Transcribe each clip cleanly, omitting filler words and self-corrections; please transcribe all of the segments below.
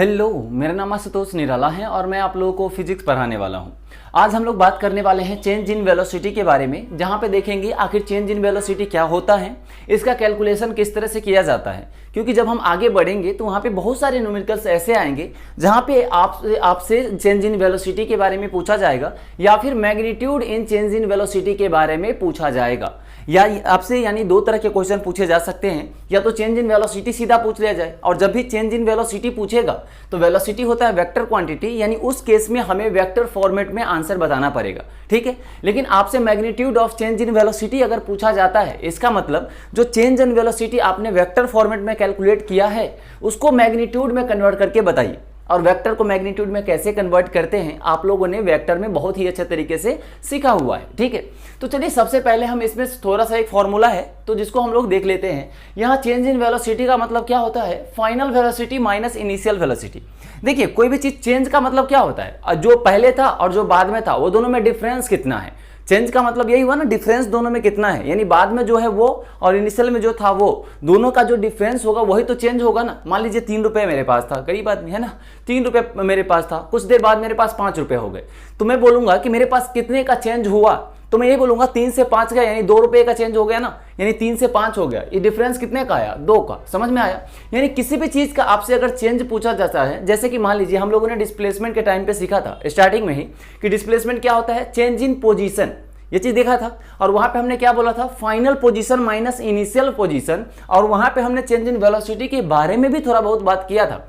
Hello, मेरा नाम आशुतोष निराला है और मैं आप लोगों को फिजिक्स पढ़ाने वाला हूं। आज हम लोग बात करने वाले हैं चेंज इन वेलोसिटी के बारे में, जहां पे देखेंगे आखिर चेंज इन वेलोसिटी क्या होता है, इसका कैलकुलेशन किस तरह से किया जाता है। क्योंकि जब हम आगे बढ़ेंगे तो वहां पे बहुत सारे न्यूमेरिकल्स ऐसे आएंगे जहां पे आपसे चेंज इन वेलोसिटी के बारे में पूछा जाएगा या फिर magnitude in change in velocity के बारे में पूछा जाएगा। या आपसे यानी दो तरह के क्वेश्चन पूछे जा सकते हैं, या तो चेंज इन वेलोसिटी सीधा पूछ लिया जाए, और जब भी चेंज इन वेलोसिटी पूछेगा तो वेलोसिटी होता है वेक्टर क्वांटिटी, यानी उस केस में हमें वेक्टर फॉर्मेट में आंसर बताना पड़ेगा। ठीक है, लेकिन आपसे magnitude of change in velocity अगर पूछा जाता है, इसका मतलब जो चेंज इन वेलोसिटी आपने वेक्टर फॉर्मेट में कैलकुलेट किया है उसको मैग्नीट्यूड में कन्वर्ट करके बताइए। और वेक्टर को मैग्नीट्यूड में कैसे कन्वर्ट करते हैं आप लोगों ने वेक्टर में बहुत ही अच्छे तरीके से सीखा हुआ है। ठीक है, तो चलिए सबसे पहले हम इसमें थोड़ा सा एक फॉर्मूला है तो जिसको हम लोग देख लेते हैं। यहाँ चेंज इन वेलोसिटी का मतलब क्या होता है? Final velocity minus initial velocity. देखिए, कोई भी चीज चेंज का मतलब क्या होता है? जो पहले था और जो बाद में था वो दोनों में डिफरेंस कितना है। चेंज का मतलब यही हुआ ना, डिफरेंस दोनों में कितना है, यानी बाद में जो है वो और इनिशियल में जो था वो, दोनों का जो डिफरेंस होगा वही तो चेंज होगा ना। मान लीजिए 3 रुपए मेरे पास था, गरीब आदमी है ना, 3 रुपए मेरे पास था, कुछ देर बाद मेरे पास 5 रुपए हो गए, तो मैं बोलूंगा कि मेरे पास कितने का चेंज हुआ, तो मैं ये बोलूंगा 3 से 5 का, यानी 2 रुपए का चेंज हो गया ना, यानी 3 से 5 हो गया। ये डिफरेंस कितने का आया? 2 का। समझ में आया? यानी किसी भी चीज का आपसे अगर चेंज पूछा जाता है, जैसे कि मान लीजिए हम लोगों ने डिस्प्लेसमेंट के टाइम पे सीखा था स्टार्टिंग में ही कि डिस्प्लेसमेंट क्या होता है? चेंज इन पोजीशन, ये चीज देखा था। और वहां पे हमने क्या बोला था? Final position minus initial position. और वहां पे हमने चेंज इन वेलोसिटी के बारे में भी थोड़ा बहुत बात किया था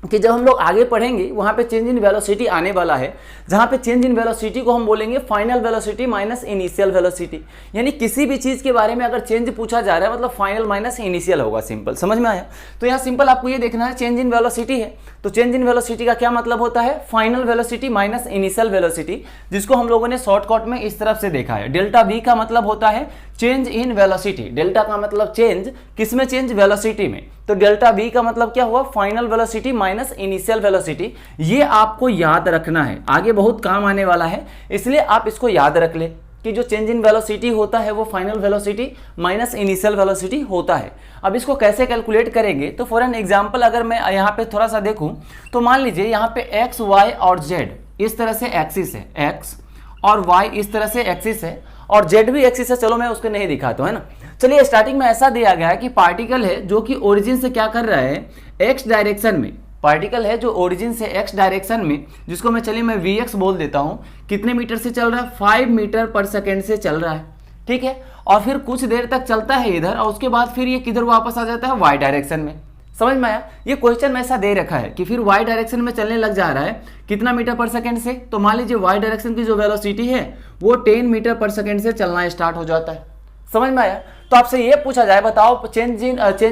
कि जब हम लोग आगे पढ़ेंगे वहां पे चेंज इन वेलोसिटी आने वाला है, जहां पे चेंज इन वेलोसिटी को हम बोलेंगे final velocity minus initial velocity. यानी किसी भी चीज के बारे में अगर चेंज पूछा जा रहा है मतलब फाइनल माइनस इनिशियल होगा। सिंपल, समझ में आया? तो यहाँ सिंपल आपको ये देखना है, चेंज इन वेलोसिटी है तो चेंज इन वेलोसिटी का क्या मतलब होता है? Final velocity minus initial velocity, जिसको हम लोगों ने शॉर्टकट में इस तरफ से देखा है। डेल्टा वी का मतलब होता है चेंज इन वेलोसिटी। डेल्टा का मतलब चेंज, किसमें चेंज? वेलोसिटी में। तो डेल्टा वी का मतलब क्या हुआ? Final velocity minus initial velocity. ये आपको याद रखना है, आगे बहुत काम आने वाला है, इसलिए आप इसको याद रख ले कि जो चेंज इन वेलोसिटी होता है वो final velocity minus initial velocity होता है। अब इसको कैसे कैलकुलेट करेंगे? तो फॉर एन एग्जांपल अगर मैं यहाँ पे थोड़ा सा देखूं तो मान लीजिए यहाँ पे एक्स, वाई और जेड इस तरह से एक्सिस है, एक्स और वाई इस तरह से एक्सिस है, और जेड भी एक्सिस है। चलो मैं उसको नहीं दिखाता हूं, है ना। चलिए, स्टार्टिंग में ऐसा दिया गया है कि पार्टिकल है जो कि ओरिजिन से क्या कर रहा है? एक्स डायरेक्शन में। पार्टिकल है जो ओरिजिन से एक्स डायरेक्शन में, जिसको मैं चलिए मैं वी एक्स बोल देता हूं, कितने मीटर से चल रहा है? 5 मीटर पर सेकेंड से चल रहा है। ठीक है, और फिर कुछ देर तक चलता है इधर, और उसके बाद फिर ये किधर वापस आ जाता है? वाई डायरेक्शन में। समझ में आया? ये क्वेश्चन में ऐसा दे रखा है कि फिर वाई डायरेक्शन में चलने लग जा रहा है कितना मीटर पर सेकंड से? तो मान लीजिए वाई डायरेक्शन की जो वेलोसिटी है वो 10 मीटर पर सेकंड से चलना स्टार्ट हो जाता है। समझ में आया? तो आपसे ये पूछा जाए, बताओ change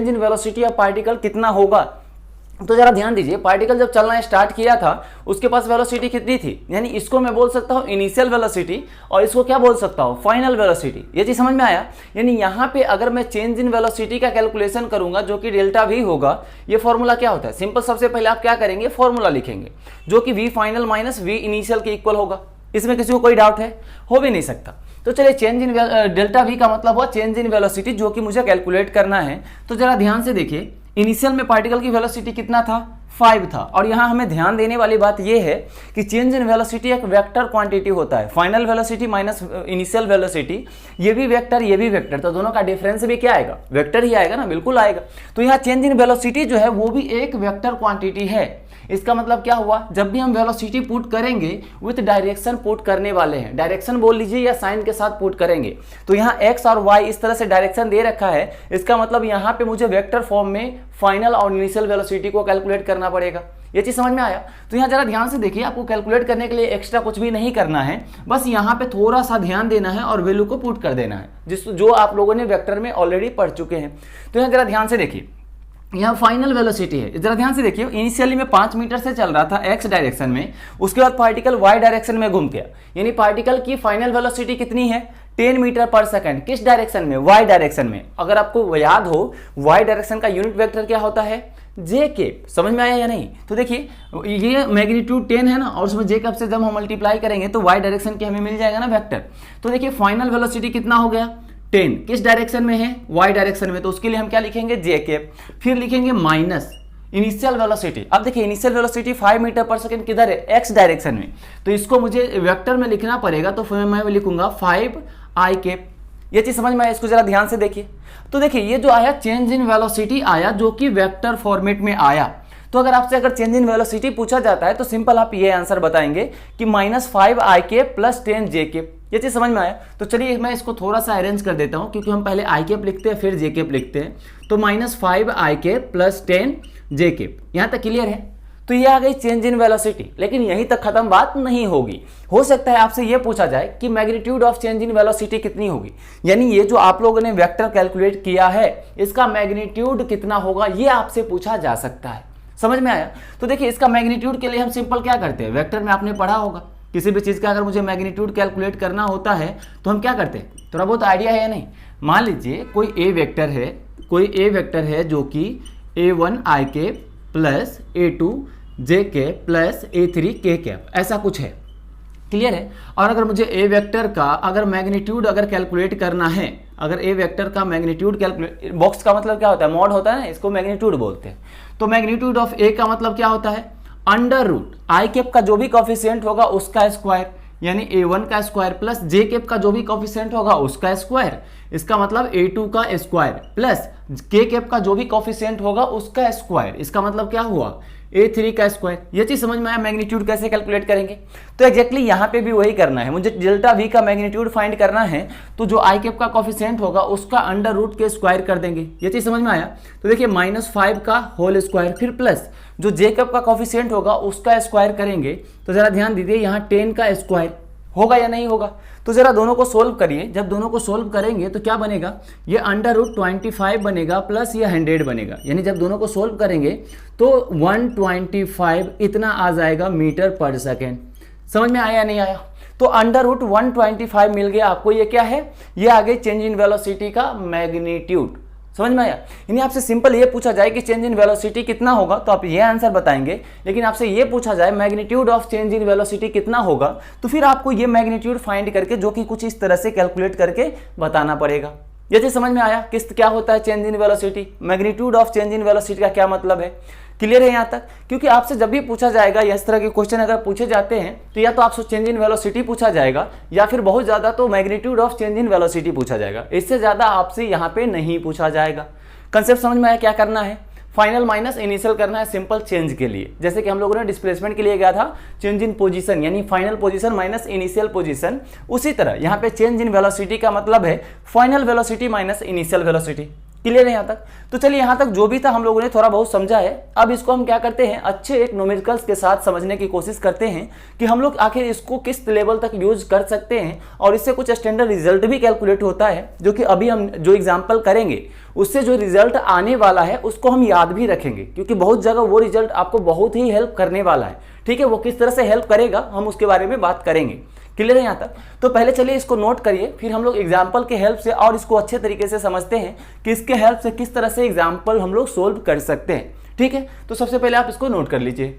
in velocity of particle कितना होगा? तो जरा ध्यान दीजिए, पार्टिकल जब चलना स्टार्ट किया था उसके पास वेलोसिटी कितनी थी? यानी इसको मैं बोल सकता हूँ इनिशियल वेलोसिटी, और इसको क्या बोल सकता हूँ? Final velocity. ये चीज समझ में आया? यानी यहाँ पे अगर मैं चेंज इन वेलोसिटी का कैलकुलेशन करूंगा जो कि डेल्टा वी होगा, ये फॉर्मूला क्या होता है? सिंपल, सबसे पहले आप क्या करेंगे? फॉर्मूला लिखेंगे जो कि V final minus V initial के इक्वल होगा। इसमें किसी को कोई डाउट है? हो भी नहीं सकता। तो चलिए, चेंज इन डेल्टा वी का मतलब हुआ चेंज इन वेलोसिटी, जो कि मुझे कैलकुलेट करना है। तो जरा ध्यान से देखिए, इनिशियल में पार्टिकल की वेलोसिटी कितना था? 5 था। और यहाँ हमें ध्यान देने वाली बात यह है कि चेंज इन वेलोसिटी एक वेक्टर क्वांटिटी होता है। Final velocity minus initial velocity, ये भी वेक्टर, ये भी वेक्टर, तो दोनों का डिफरेंस भी क्या आएगा? वेक्टर ही आएगा ना, बिल्कुल आएगा। तो यहाँ चेंज इन वेलोसिटी जो है वो भी एक वेक्टर क्वांटिटी है। इसका मतलब क्या हुआ? जब भी हम वेलोसिटी पुट करेंगे विथ डायरेक्शन पुट करने वाले हैं, डायरेक्शन बोल लीजिए या साइन के साथ पुट करेंगे, तो यहाँ एक्स और वाई इस तरह से डायरेक्शन दे रखा है। इसका मतलब यहाँ पे मुझे वेक्टर फॉर्म में फाइनल और इनिशियल वेलोसिटी को कैलकुलेट करना पड़ेगा। ये चीज समझ में आया? तो यहाँ जरा ध्यान से देखिए, आपको कैलकुलेट करने के लिए एक्स्ट्रा कुछ भी नहीं करना है, बस यहाँ पे थोड़ा सा ध्यान देना है और वैल्यू को पुट कर देना है, जो आप लोगों ने वेक्टर में ऑलरेडी पढ़ चुके हैं। तो यहाँ जरा ध्यान से देखिए, यहाँ फाइनल वेलोसिटी है, जरा ध्यान से देखिए। इनिशियली में 5 मीटर से चल रहा था एक्स डायरेक्शन में, उसके बाद पार्टिकल वाई डायरेक्शन में घूम गया, यानी पार्टिकल की फाइनल वेलोसिटी कितनी है? 10 मीटर पर सेकंड। किस डायरेक्शन में? वाई डायरेक्शन में। अगर आपको याद हो, वाई डायरेक्शन का यूनिट वेक्टर क्या होता है? J cap. समझ में आया या नहीं? तो देखिए, ये मैग्नीट्यूड 10 है ना, और उसमें जे केप से जब हम मल्टीप्लाई करेंगे तो वाई डायरेक्शन की हमें मिल जाएगा ना वेक्टर। तो देखिए, फाइनल वेलोसिटी कितना हो गया? 10। किस डायरेक्शन में है? वाई डायरेक्शन में। तो उसके लिए हम क्या लिखेंगे? J cap. फिर लिखेंगे माइनस इनिशियल वेलोसिटी। अब देखिए इनिशियल वेलोसिटी 5 मीटर पर सेकंड किधर है, एक्स डायरेक्शन में, तो इसको मुझे वेक्टर में लिखना पड़ेगा, तो फिर मैं लिखूंगा 5i कैप। ये चीज समझ में आया, इसको जरा ध्यान से देखिए। तो देखिए ये जो आया चेंज इन वेलोसिटी आया जो कि वेक्टर फॉर्मेट में आया। तो अगर चेंज इन वेलोसिटी पूछा जाता है तो सिंपल आप ये आंसर बताएंगे कि -5i cap plus 10j cap. ये चीज समझ में आया। तो चलिए मैं इसको थोड़ा सा अरेंज कर देता हूं, क्योंकि हम पहले आई कैप लिखते हैं फिर जे कैप लिखते हैं। तो -5i cap plus 10j cap. यहां तक क्लियर है। तो ये आ गई चेंज इन वेलोसिटी। लेकिन यहीं तक खत्म बात नहीं होगी। हो सकता है आपसे ये पूछा जाए कि magnitude of change in velocity कितनी होगी, यानी ये जो आप लोगों ने वेक्टर कैलकुलेट किया है इसका मैग्नीट्यूड कितना होगा, ये आपसे पूछा जा सकता है। समझ में आया। तो देखिए इसका मैग्नीट्यूड के लिए हम सिंपल क्या करते हैं, वेक्टर में आपने पढ़ा होगा किसी भी चीज का अगर मुझे मैग्नीट्यूड कैलकुलेट करना होता है तो हम क्या करते हैं, थोड़ा बहुत आइडिया है या नहीं। मान लीजिए कोई ए वेक्टर है जो कि a1i cap plus a2j cap plus a3k cap, ऐसा कुछ है। क्लियर है। और अगर मुझे ए वेक्टर का अगर मैग्नीट्यूड अगर कैलकुलेट करना है, अगर ए वेक्टर का मैग्नीट्यूड कैलकुलेट, बॉक्स का मतलब क्या होता है, मॉड होता है ना, इसको मैग्नीट्यूड बोलते हैं। तो मैग्नीट्यूड ऑफ ए का मतलब क्या होता है, अंडर रूट आई कैप का जो भी कोफिशिएंट होगा उसका स्क्वायर, यानी a1 का स्क्वायर प्लस जे कैप का जो भी कोफिशिएंट होगा उसका स्क्वायर, इसका मतलब a2 का स्क्वायर प्लस के कैप का जो भी कोफिशिएंट होगा उसका स्क्वायर, इसका मतलब क्या हुआ a3 का स्क्वायर। ये चीज समझ में आया मैग्नीट्यूड कैसे कैलकुलेट करेंगे। तो एग्जैक्टली यहाँ पे भी वही करना है, मुझे डेल्टा v का मैग्नीट्यूड फाइंड करना है, तो जो आई कैप का कोफिशिएंट होगा उसका अंडर रूट के स्क्वायर कर देंगे। ये चीज समझ में आया। तो देखिए -5 का होल स्क्वायर फिर प्लस जो जे कैप का कोफिशिएंट होगा उसका स्क्वायर करेंगे। तो जरा ध्यान दीजिए यहाँ 10 का स्क्वायर होगा या नहीं होगा। तो जरा दोनों को सोल्व करिए, जब दोनों को सोल्व करेंगे तो क्या बनेगा, ये अंडर रूट 25 बनेगा प्लस ये 100 बनेगा, यानी जब दोनों को सोल्व करेंगे तो 125 इतना आ जाएगा मीटर पर सेकेंड। समझ में आया या नहीं आया। तो अंडर रूट 125 मिल गया आपको। ये क्या है, ये आ गई चेंज इन वेलोसिटी का मैग्नीट्यूड। समझ में आया। यानी आपसे सिंपल ये पूछा जाए कि चेंज इन वेलोसिटी कितना होगा तो आप ये आंसर बताएंगे, लेकिन आपसे ये पूछा जाए magnitude of change in velocity कितना होगा तो फिर आपको ये मैग्नीट्यूड फाइंड करके जो कि कुछ इस तरह से कैलकुलेट करके बताना पड़ेगा। ये चीज समझ में आया किस क्या होता है change in velocity, magnitude of change in velocity का क्या मतलब है। क्लियर है यहाँ तक। क्योंकि आपसे जब भी पूछा जाएगा या इस तरह के क्वेश्चन अगर पूछे जाते हैं तो या तो आपसे चेंज इन वेलोसिटी पूछा जाएगा या फिर बहुत ज्यादा तो magnitude of change in velocity पूछा जाएगा, इससे ज्यादा आपसे यहाँ पे नहीं पूछा जाएगा। कंसेप्ट समझ में आया। क्या करना है, फाइनल माइनस इनिशियल करना है सिंपल चेंज के लिए। जैसे कि हम लोगों ने डिस्प्लेसमेंट के लिए गया था चेंज इन पोजीशन, यानी final position minus initial position, उसी तरह यहाँ पे चेंज इन वेलोसिटी का मतलब है final velocity minus initial velocity. Clear है यहाँ तक। तो चलिए यहाँ तक जो भी था हम लोगों ने थोड़ा बहुत समझा है। अब इसको हम क्या करते हैं, अच्छे एक न्यूमेरिकल्स के साथ समझने की कोशिश करते हैं कि हम लोग आखिर इसको किस लेवल तक यूज कर सकते हैं और इससे कुछ स्टैंडर्ड रिजल्ट भी कैलकुलेट होता है, जो कि अभी हम जो एग्जाम्पल करेंगे उससे जो रिजल्ट आने वाला है उसको हम याद भी रखेंगे, क्योंकि बहुत जगह वो रिजल्ट आपको बहुत ही हेल्प करने वाला है। ठीक है, वो किस तरह से हेल्प करेगा हम उसके बारे में बात करेंगे। क्लियर है यहाँ तक। तो पहले चलिए इसको नोट करिए, फिर हम लोग एग्जाम्पल के हेल्प से और इसको अच्छे तरीके से समझते हैं कि इसके हेल्प से किस तरह से एग्जाम्पल हम लोग सोल्व कर सकते हैं। ठीक है, तो सबसे पहले आप इसको नोट कर लीजिए।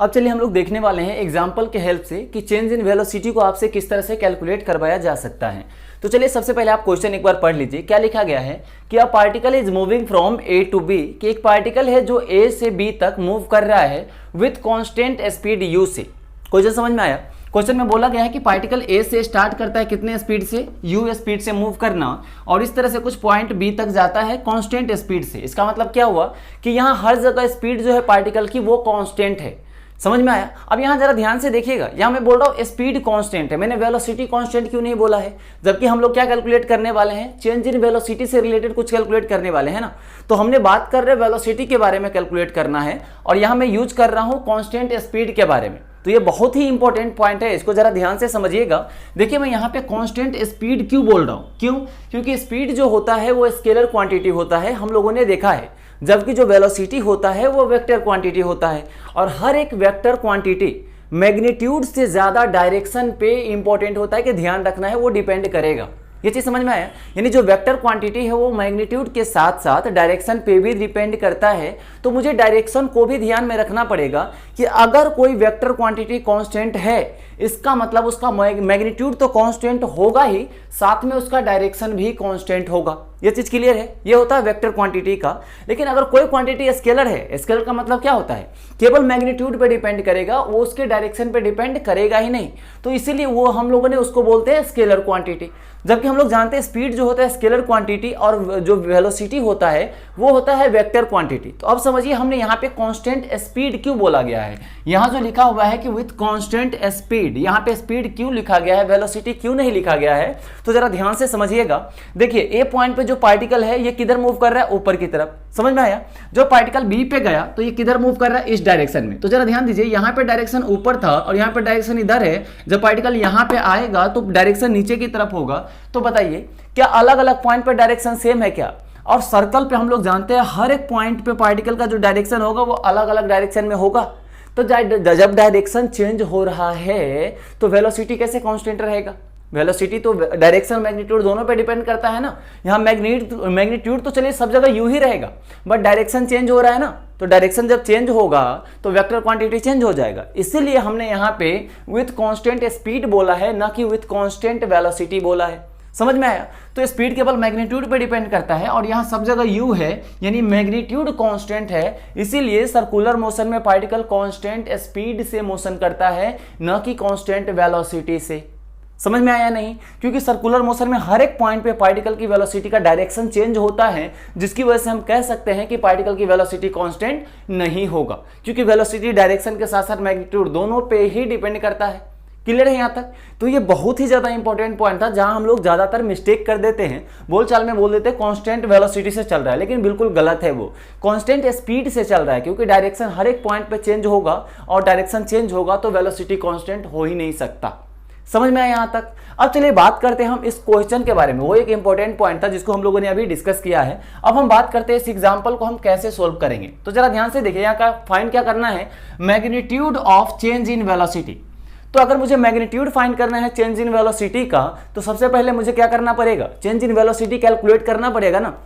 अब चलिए हम लोग देखने वाले हैं एग्जाम्पल के हेल्प से कि चेंज इन वेलोसिटी को आपसे किस तरह से कैलकुलेट करवाया जा सकता है। तो चलिए सबसे पहले आप क्वेश्चन एक बार पढ़ लीजिए। क्या लिखा गया है कि a particle is moving from A to B, कि एक पार्टिकल है जो ए से बी तक मूव कर रहा है विथ कांस्टेंट स्पीड यू से। क्वेश्चन समझ में आया। क्वेश्चन में बोला गया है कि पार्टिकल ए से स्टार्ट करता है कितने स्पीड से, यू स्पीड से मूव करना, और इस तरह से कुछ पॉइंट बी तक जाता है कांस्टेंट स्पीड से। इसका मतलब क्या हुआ कि यहाँ हर जगह स्पीड जो है पार्टिकल की वो कांस्टेंट है। समझ में आया। अब यहाँ जरा ध्यान से देखिएगा, यहाँ मैं बोल रहा हूँ स्पीड कांस्टेंट है, मैंने वेलोसिटी कांस्टेंट क्यों नहीं बोला है, जबकि हम लोग क्या कैलकुलेट करने वाले हैं, चेंज इन वेलोसिटी से रिलेटेड कुछ कैलकुलेट करने वाले हैं ना। तो हमने बात कर रहे हैं वेलोसिटी के बारे में कैलकुलेट करना है, और यहाँ मैं यूज कर रहा हूँ कांस्टेंट स्पीड के बारे में। तो ये बहुत ही इंपॉर्टेंट पॉइंट है, इसको जरा ध्यान से समझिएगा। देखिए मैं यहाँ पे कांस्टेंट स्पीड क्यों बोल रहा हूँ, क्यों, क्योंकि स्पीड जो होता है वो स्केलर क्वांटिटी होता है, हम लोगों ने देखा है, जबकि जो वेलोसिटी होता है वो वेक्टर क्वांटिटी होता है। और हर एक वेक्टर क्वांटिटी मैग्नीट्यूड से ज्यादा डायरेक्शन पे इंपॉर्टेंट होता है कि ध्यान रखना है, वो डिपेंड करेगा। ये चीज समझ में आया। यानी जो वेक्टर क्वांटिटी है वो मैग्नीट्यूड के साथ साथ डायरेक्शन पे भी डिपेंड करता है। तो मुझे डायरेक्शन को भी ध्यान में रखना पड़ेगा कि अगर कोई वेक्टर क्वांटिटी कांस्टेंट है, इसका मतलब उसका मैग्नीट्यूड तो कांस्टेंट होगा ही, साथ में उसका डायरेक्शन भी कांस्टेंट होगा। ये चीज क्लियर है? ये होता है वेक्टर क्वांटिटी का। लेकिन अगर कोई क्वांटिटी स्केलर है, स्केलर का मतलब क्या होता है? केवल मैग्नीट्यूड पे डिपेंड करेगा, वो उसके डायरेक्शन पे डिपेंड करेगा ही नहीं, तो इसीलिए वो हम लोगों ने उसको बोलते हैं स्केलर क्वांटिटी। जबकि हम लोग जानते हैं स्पीड जो होता है स्केलर क्वांटिटी, और जो वेलोसिटी होता है वो होता है वेक्टर क्वांटिटी। तो अब समझिए हमने यहाँ पे कांस्टेंट स्पीड क्यों बोला गया है। यहाँ जो लिखा हुआ है कि विथ कांस्टेंट स्पीड, यहाँ पे स्पीड क्यों लिखा गया है, वेलोसिटी क्यों नहीं लिखा गया है? तो जरा ध्यान से समझिएगा। देखिए ए पॉइंट पे जो पार्टिकल है ये किधर मूव कर रहा है? ऊपर की तरफ। समझ में आया? जो पार्टिकल बी पे गया तो ये किधर मूव कर रहा है? इस डायरेक्शन में। तो जरा ध्यान दीजिए, यहाँ पे डायरेक्शन ऊपर था और यहाँ पे डायरेक्शन इधर है। जब पार्टिकल यहाँ पे आएगा तो डायरेक्शन नीचे की तरफ होगा। तो बताइए क्या अलग अलग पॉइंट पे डायरेक्शन सेम है क्या? और सर्कल पे हम लोग जानते हैं हर एक पॉइंट पे पार्टिकल का जो डायरेक्शन होगा वो अलग अलग डायरेक्शन में होगा। तो जब डायरेक्शन चेंज हो रहा है तो वेलोसिटी कैसे कांस्टेंट रहेगा? वेलोसिटी तो डायरेक्शन मैग्नीट्यूड दोनों पे डिपेंड करता है ना। यहाँ मैग्नीट्यूड तो चलिए सब जगह यू ही रहेगा, बट डायरेक्शन चेंज हो रहा है ना, तो डायरेक्शन जब चेंज होगा तो वेक्टर क्वांटिटी चेंज हो जाएगा। इसीलिए हमने यहाँ पे विथ कांस्टेंट स्पीड बोला है, ना कि विथ कांस्टेंट वेलोसिटी बोला है। समझ में आया? तो स्पीड केवल मैग्नीट्यूड पे डिपेंड करता है और यहाँ सब जगह u है, यानी मैग्नीट्यूड कांस्टेंट है। इसीलिए सर्कुलर मोशन में पार्टिकल कांस्टेंट स्पीड से मोशन करता है, न कि कांस्टेंट वेलोसिटी से। समझ में आया नहीं? क्योंकि सर्कुलर मोशन में हर एक पॉइंट पे पार्टिकल की वेलोसिटी का डायरेक्शन चेंज होता है, जिसकी वजह से हम कह सकते हैं कि पार्टिकल की वेलोसिटी कांस्टेंट नहीं होगा, क्योंकि वेलोसिटी डायरेक्शन के साथ साथ मैग्नीट्यूड दोनों पे ही डिपेंड करता है। क्लियर है यहाँ तक? तो ये बहुत ही ज्यादा इंपॉर्टेंट पॉइंट था, जहां हम लोग ज्यादातर मिस्टेक कर देते हैं, बोलचाल में बोल देते हैं कांस्टेंट वेलोसिटी से चल रहा है, लेकिन बिल्कुल गलत है। वो कांस्टेंट स्पीड से चल रहा है, क्योंकि डायरेक्शन हर एक पॉइंट पे चेंज होगा और डायरेक्शन चेंज होगा तो वेलोसिटी कांस्टेंट हो ही नहीं सकता। समझ में आया यहाँ तक? अब चलिए बात करते हैं हम इस क्वेश्चन के बारे में। वो एक इंपॉर्टेंट पॉइंट था जिसको हम लोगों ने अभी डिस्कस किया है। अब हम बात करते हैं इस एग्जांपल को हम कैसे सोल्व करेंगे। तो जरा ध्यान से देखिए, यहाँ का फाइंड क्या करना है? Magnitude of change in velocity. तो अगर मुझे मैग्नीट्यूड फाइंड करना है चेंज इन वेलोसिटी का, तो सबसे पहले मुझे क्या करना पड़ेगा? चेंज इन वेलोसिटी कैलकुलेट करना पड़ेगा ना,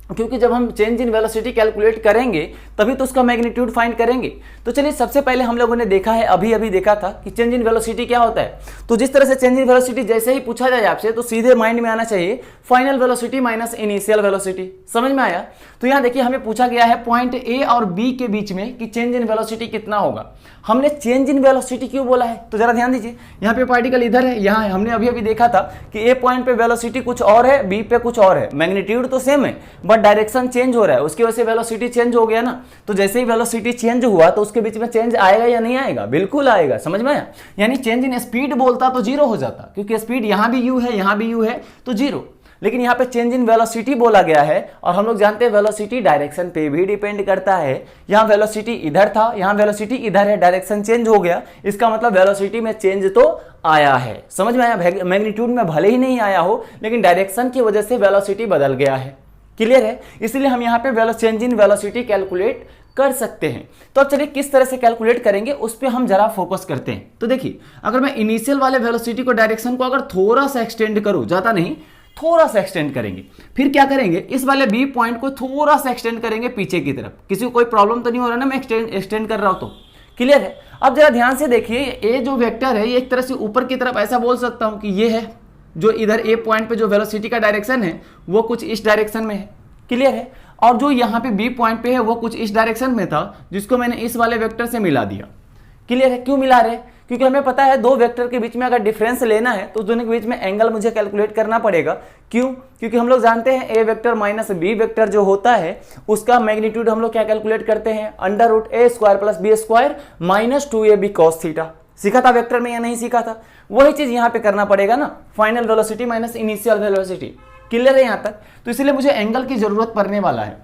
क्योंकि जब हम चेंज इन वेलोसिटी कैलकुलेट करेंगे तभी तो उसका मैग्नीट्यूड फाइंड करेंगे। तो चलिए सबसे पहले हम लोगों ने देखा है, अभी देखा था कि चेंज इन वेलोसिटी क्या होता है। तो जिस तरह से चेंज इन वेलोसिटी जैसे ही पूछा जाए आपसे तो सीधे माइंड में आना चाहिए final velocity minus initial velocity. समझ में आया? तो यहाँ देखिए हमें पूछा गया है पॉइंट ए और बी के बीच में कि चेंज इन वेलोसिटी कितना होगा। हमने चेंज इन वेलोसिटी क्यों बोला है? तो जरा ध्यान दीजिए, यहाँ पे पार्टिकल इधर है, यहाँ है। हमने अभी देखा था कि ए पॉइंट पे वेलोसिटी कुछ और है, बी पे कुछ और है, मैग्नीट्यूड तो सेम है बट डायरेक्शन चेंज हो रहा है, उसकी वजह से वेलोसिटी चेंज हो गया ना। तो जैसे ही वेलोसिटी चेंज हुआ तो उसके बीच में चेंज आएगा या नहीं आएगा? बिल्कुल आएगा। समझ में आया? यानी चेंज इन स्पीड बोलता तो जीरो हो जाता, क्योंकि स्पीड यहाँ भी यू है, यहाँ भी यू है, तो जीरो। लेकिन यहाँ पे चेंज इन वेलोसिटी बोला गया है और हम लोग जानते हैं वेलोसिटी डायरेक्शन पे भी डिपेंड करता है। यहाँ वेलोसिटी इधर था, यहाँ वेलोसिटी इधर है, डायरेक्शन चेंज हो गया, इसका मतलब वेलोसिटी में चेंज तो आया है। समझ में आया? मैग्नीट्यूड में भले ही नहीं आया हो, लेकिन डायरेक्शन की वजह से वेलोसिटी बदल गया है। क्लियर है? इसलिए हम यहाँ पे चेंज इन वेलोसिटी कैलकुलेट कर सकते हैं। तो अब चलिए किस तरह से कैलकुलेट करेंगे उस पर हम जरा फोकस करते हैं। तो देखिए, अगर मैं इनिशियल वाले वेलोसिटी को डायरेक्शन को अगर थोड़ा सा एक्सटेंड करूं, ज्यादा नहीं, थोड़ा सा एक्सटेंड करेंगे, फिर क्या करेंगे? इस वाले बी पॉइंट को थोड़ा सा एक्सटेंड करेंगे पीछे की तरफ। किसी को कोई प्रॉब्लम तो नहीं हो रहा ना मैं एक्सटेंड कर रहा हूं तो? क्लियर है? अब जरा ध्यान से देखिए, ये जो वेक्टर है ये एक तरह से ऊपर की तरफ ऐसा बोल सकता हूं कि ये है, जो इधर ए पॉइंट पे जो वेलोसिटी का डायरेक्शन है वो कुछ इस डायरेक्शन में है। क्लियर है? और जो यहाँ पे बी पॉइंट पे है वो कुछ इस डायरेक्शन में था, जिसको मैंने इस वाले वेक्टर से मिला दिया। क्लियर है? क्यों मिला रहे? क्योंकि हमें पता है दो वेक्टर के बीच में अगर डिफरेंस लेना है तो दोनों के बीच में एंगल मुझे कैलकुलेट करना पड़ेगा। क्यों? क्योंकि हम लोग जानते हैं ए वेक्टर माइनस बी वेक्टर जो होता है उसका मैग्नीट्यूड हम लोग क्या कैलकुलेट करते हैं? Under root a square plus b square minus 2ab cos theta. सीखा था वेक्टर में या नहीं सीखा था? वही चीज यहाँ पे करना पड़ेगा ना, final velocity minus initial velocity. Clear है यहाँ तक? तो इसलिए मुझे एंगल की जरूरत पड़ने वाला है।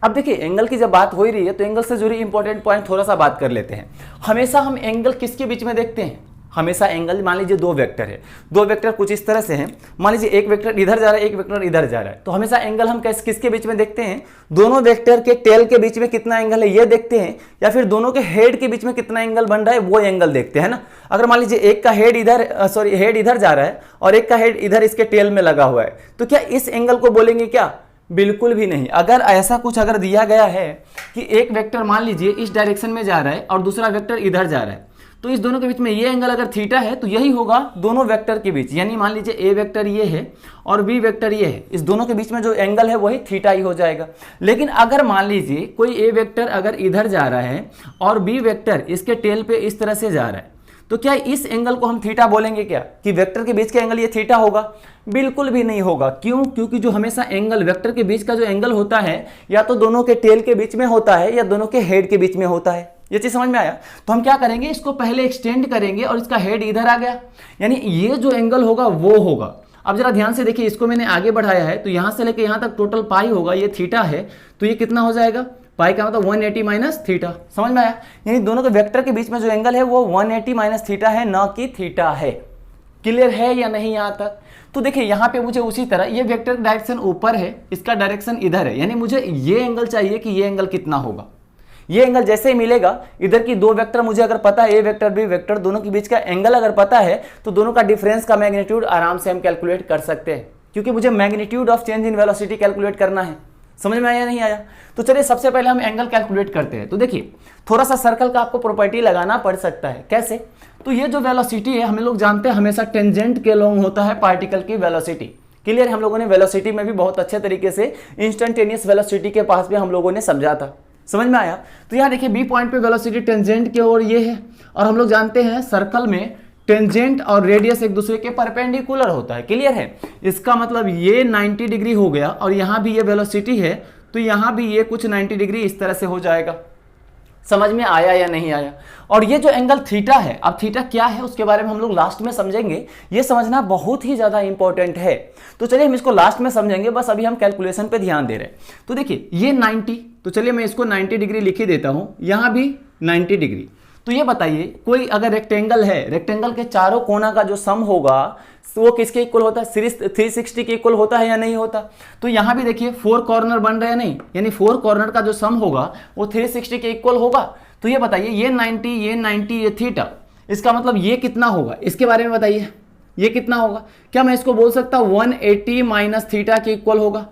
अब देखिए, एंगल की जब बात हो ही रही है तो एंगल से जुड़ी इंपॉर्टेंट पॉइंट थोड़ा सा बात कर लेते हैं। हमेशा हम एंगल किसके बीच में देखते हैं? हमेशा एंगल, मान लीजिए दो वेक्टर है, दो वेक्टर कुछ इस तरह से हैं, मान लीजिए एक वेक्टर इधर जा रहा है, एक वेक्टर इधर जा रहा है, तो हमेशा एंगल हम किसके बीच में देखते हैं? दोनों वेक्टर के टेल के बीच में कितना एंगल है ये देखते हैं, या फिर दोनों के हेड के बीच में कितना एंगल बन रहा है वो एंगल देखते हैं ना। अगर मान लीजिए एक का हेड हेड इधर जा रहा है और एक का हेड इधर इसके टेल में लगा हुआ है, तो क्या इस एंगल को बोलेंगे क्या बिल्कुल भी नहीं। अगर ऐसा कुछ अगर दिया गया है कि एक वेक्टर मान लीजिए इस डायरेक्शन में जा रहा है और दूसरा वेक्टर इधर जा रहा है, तो इस दोनों के बीच में ये एंगल अगर थीटा है तो यही होगा दोनों वेक्टर के बीच, यानी मान लीजिए ए वेक्टर ये है और बी वेक्टर ये है, इस दोनों के बीच में जो एंगल है वही थीटा ही हो जाएगा। लेकिन अगर मान लीजिए कोई ए वेक्टर अगर इधर जा रहा है और बी वेक्टर इसके टेल पे इस तरह से जा रहा है, तो क्या इस एंगल को हम थीटा बोलेंगे क्या, कि वेक्टर के बीच का एंगल ये थीटा होगा? बिल्कुल भी नहीं होगा। क्यों? क्योंकि जो हमेशा एंगल वेक्टर के बीच का जो एंगल होता है या तो दोनों के टेल के बीच में होता है या दोनों के हेड के बीच में होता है। ये चीज समझ में आया? तो हम क्या करेंगे, इसको पहले एक्सटेंड करेंगे और इसका हेड इधर आ गया, यानी ये जो एंगल होगा वो होगा। अब जरा ध्यान से देखिए, इसको मैंने आगे बढ़ाया है तो यहां से लेके यहां तक टोटल पाई होगा, ये थीटा है तो ये कितना हो जाएगा, पाई का मतलब 180 माइनस थीटा। समझ में आया? यानी दोनों के वेक्टर के बीच में जो एंगल है वो 180 माइनस थीटा है, ना कि थीटा है। क्लियर है या नहीं यहां तक? तो देखिए यहाँ पे मुझे उसी तरह ये वेक्टर डायरेक्शन ऊपर है, इसका डायरेक्शन इधर है, यानी मुझे ये एंगल चाहिए कि ये एंगल कितना होगा। ये एंगल जैसे ही मिलेगा, इधर की दो वेक्टर मुझे अगर पता है, ए वेक्टर बी वेक्टर, दोनों के बीच का एंगल अगर पता है तो दोनों का डिफरेंस का मैग्नीट्यूड आराम से हम कैलकुलेट कर सकते हैं, क्योंकि मुझे magnitude of change in velocity calculate करना है। समझ में आया नहीं आया? तो चलिए सबसे पहले हम एंगल कैलकुलेट करते हैं। तो देखिए थोड़ा सा सर्कल का आपको प्रॉपर्टी लगाना पड़ सकता है। कैसे? तो ये जो वेलोसिटी है हम लोग जानते हैं हमेशा टेंजेंट के लॉन्ग होता है पार्टिकल की वेलोसिटी। क्लियर? हम लोगों ने वेलोसिटी में भी बहुत अच्छे तरीके से इंस्टेंटेनियस वेलोसिटी के पास भी हम लोगों ने समझा था। समझ में आया? तो यहाँ देखिए बी पॉइंट पे वेलोसिटी टेंजेंट की ओर ये है, और हम लोग जानते हैं सर्कल में टेंजेंट और रेडियस एक दूसरे के परपेंडिकुलर होता है। क्लियर है? इसका मतलब ये 90 डिग्री हो गया और यहाँ भी ये वेलोसिटी है तो यहाँ भी ये कुछ 90 डिग्री इस तरह से हो जाएगा। समझ में आया या नहीं आया? और ये जो एंगल थीटा है, अब थीटा क्या है उसके बारे में हम लोग लास्ट में समझेंगे, ये समझना बहुत ही ज्यादा इंपॉर्टेंट है। तो चलिए हम इसको लास्ट में समझेंगे, बस अभी हम कैलकुलेशन पे ध्यान दे रहे हैं। तो देखिए ये 90, तो चलिए मैं इसको 90 डिग्री लिख ही देता हूं, यहां भी 90 डिग्री। तो ये बताइए कोई अगर रेक्टेंगल है, रेक्टेंगल के चारों कोना का जो सम होगा वो किसके इक्वल होता है? 360 के इक्वल होता है या नहीं होता? तो यहां भी देखिए 4 कॉर्नर बन रहे हैं नहीं, यानी 4 कॉर्नर का जो सम होगा वो 360 के इक्वल होगा। तो ये बताइए ये 90 ये थीटा, इसका मतलब ये कितना होगा, इसके बारे में बताइए ये कितना होगा? क्या मैं इसको बोल सकता हूं 180 माइनस थीटा के इक्वल होगा?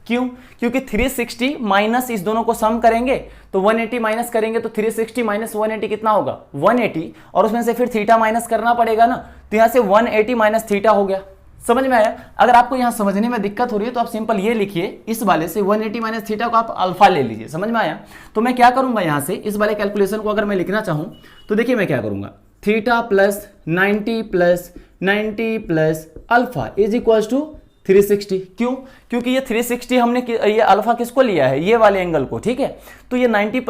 क्यों? क्योंकि 360 माइनस इस दोनों को सम करेंगे तो 180 माइनस करेंगे तो 360 माइनस 180 कितना होगा? 180, और उसमें से फिर थीटा माइनस करना पड़ेगा ना, तो यहां से 180 माइनस थीटा हो गया। समझ में आया? अगर आपको यहां समझने में दिक्कत हो रही है तो आप सिंपल ये लिखिए, इस वाले से 180 माइनस थीटा को आप अल्फा ले लीजिए। समझ में आया? तो मैं क्या करूंगा, यहां से इस वाले कैलकुलेशन को अगर मैं लिखना चाहूं तो देखिए मैं क्या करूंगा, theta plus 90 plus alpha is equal to 360। क्यों? क्योंकि ये 360 हमने ये अल्फा किसको लिया है? ये वाले एंगल को। ठीक है? तो ये 90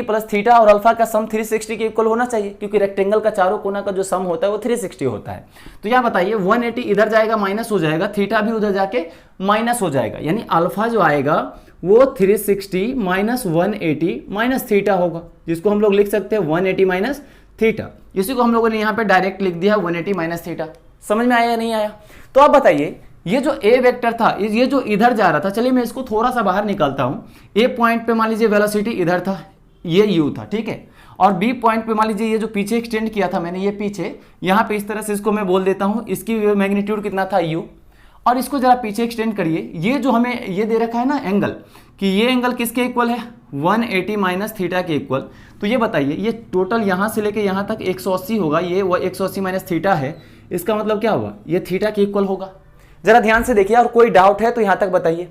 प्लस थीटा और अल्फा का सम 360 के इक्वल होना चाहिए, क्योंकि रेक्टेंगल का चारों कोना का जो सम होता है वो 360 होता है। तो यह बताइए 180 इधर जाएगा माइनस हो जाएगा, थीटा भी उधर जाके माइनस हो जाएगा, यानी अल्फा जो आएगा वो 360 माइनस 180 माइनस थीटा होगा, जिसको हम लोग लिख सकते हैं 180 माइनस थीटा। इसी को हम लोगों ने यहाँ पे डायरेक्ट लिख दिया 180 माइनस थीटा। समझ में आया या नहीं आया? तो आप बताइए ये जो ए वेक्टर था, ये जो इधर जा रहा था, चलिए मैं इसको थोड़ा सा बाहर निकालता हूं। ए पॉइंट पे मान लीजिए वेलोसिटी इधर था, ये यू था। ठीक है? और बी पॉइंट पे मान लीजिए ये जो पीछे एक्सटेंड किया था मैंने, ये पीछे यहाँ पे इस तरह से इसको मैं बोल देता हूं, इसकी मैग्नीट्यूड कितना था? यू। और इसको जरा पीछे एक्सटेंड करिए, ये जो हमें ये दे रखा है ना एंगल, कि ये एंगल किसके इक्वल है? 180 माइनस थीटा के इक्वल। तो ये बताइए ये टोटल यहाँ से लेके यहाँ तक 180 होगा, ये 180 माइनस थीटा है, इसका मतलब क्या हुआ? ये थीटा के इक्वल होगा। जरा ध्यान से देखिए, और कोई डाउट है तो यहां तक बताइए।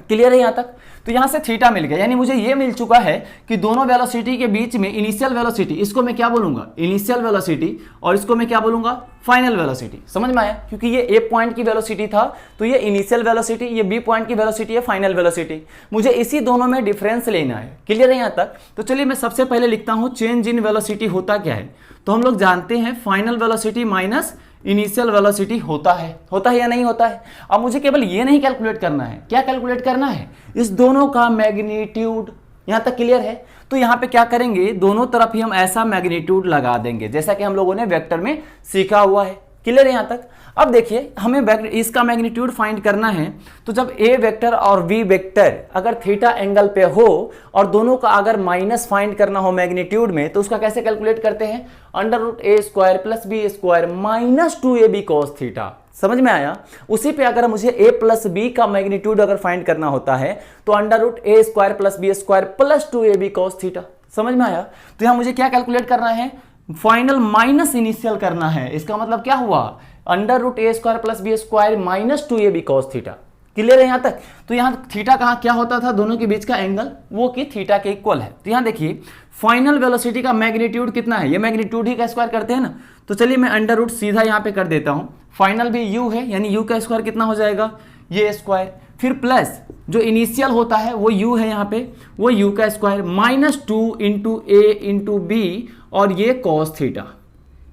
क्लियर है यहां तक? तो यहां से थीटा मिल गया, यानी मुझे ये मिल चुका है कि दोनों वेलोसिटी के बीच में इनिशियल वेलोसिटी, इसको मैं क्या बोलूंगा? इनिशियल वेलोसिटी, और इसको मैं क्या बोलूंगा? Final velocity. समझ में आया? क्योंकि ये ए पॉइंट की वेलोसिटी था तो ये इनिशियल वेलोसिटी, ये बी पॉइंट की वेलोसिटी है फाइनल वेलोसिटी। मुझे इसी दोनों में डिफरेंस लेना है। क्लियर है यहां तक? तो चलिए मैं सबसे पहले लिखता हूं चेंज इन वेलोसिटी होता क्या है। तो हम लोग जानते हैं final velocity minus initial velocity होता है या नहीं होता है? अब मुझे केवल ये नहीं कैलकुलेट करना है, क्या कैलकुलेट करना है? इस दोनों का मैग्नीट्यूड। यहां तक क्लियर है? तो यहां पे क्या करेंगे, दोनों तरफ ही हम ऐसा मैग्नीट्यूड लगा देंगे जैसा कि हम लोगों ने वेक्टर में सीखा हुआ है। क्लियर है यहां तक? अब देखिए हमें इसका मैग्नीट्यूड फाइंड करना है, तो जब ए वेक्टर और बी वेक्टर अगर थीटा एंगल पे हो और दोनों का अगर माइनस फाइंड करना हो मैग्नीट्यूड में, तो उसका कैसे कैलकुलेट करते हैं? Under root a square plus b square minus 2ab cos theta. समझ में आया। उसी पे अगर मुझे a प्लस बी का मैग्नीट्यूड अगर फाइंड करना होता है तो under root a square plus b square plus 2ab cos theta. समझ में आया। तो यहां मुझे क्या कैलकुलेट करना है, फाइनल माइनस इनिशियल करना है। इसका मतलब क्या हुआ, under root a square plus b square minus 2ab cos theta. Clear है यहां तक। तो यहां थीटा कहां क्या होता था, दोनों के बीच का एंगल, वो कि थीटा के इक्वल है। तो यहां देखिए फाइनल वेलोसिटी का मैग्नीट्यूड कितना है, ये मैग्नीट्यूड ही का स्क्वायर करते हैं ना। तो चलिए मैं अंडर रूट सीधा यहां पे कर देता हूं। फाइनल भी u है, यानी u का स्क्वायर कितना हो जाएगा, ये स्क्वायर, फिर प्लस जो इनिशियल होता है वो u है यहाँ पे, वो u का स्क्वायर माइनस 2 इंटू ए इंटू बी और ये कॉस थीटा।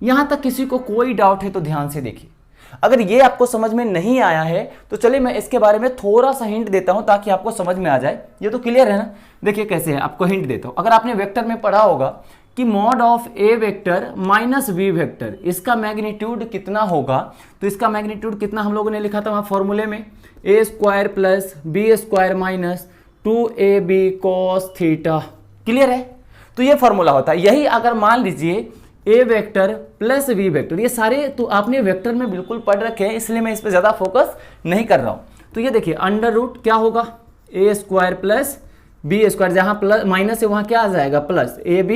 यहां तक किसी को कोई डाउट है तो ध्यान से देखिए। अगर ये आपको समझ में नहीं आया है तो चलिए मैं इसके बारे में थोड़ा सा हिंट देता हूं ताकि आपको समझ में आ जाए। ये तो क्लियर है ना। देखिए कैसे है, आपको हिंट देता हूं। अगर आपने वेक्टर में पढ़ा होगा कि mod of A vector minus B vector, इसका मैग्नीट्यूड कितना होगा, तो इसका मैग्नीट्यूड कितना हम लोगों ने लिखा था वहां फॉर्मूले में, a square plus b square minus 2ab cos theta. Clear है। तो ये फॉर्मूला होता है। यही अगर मान लीजिए ए वेक्टर प्लस बी वेक्टर, ये सारे तो आपने वेक्टर में बिल्कुल पढ़ रखे हैं, इसलिए मैं इस पर ज्यादा फोकस नहीं कर रहा हूं। तो ये देखिए अंडर रूट क्या होगा, ए स्क्वायर प्लस बी स्क्वायर, जहां प्लस माइनस है वहां क्या आ जाएगा प्लस ab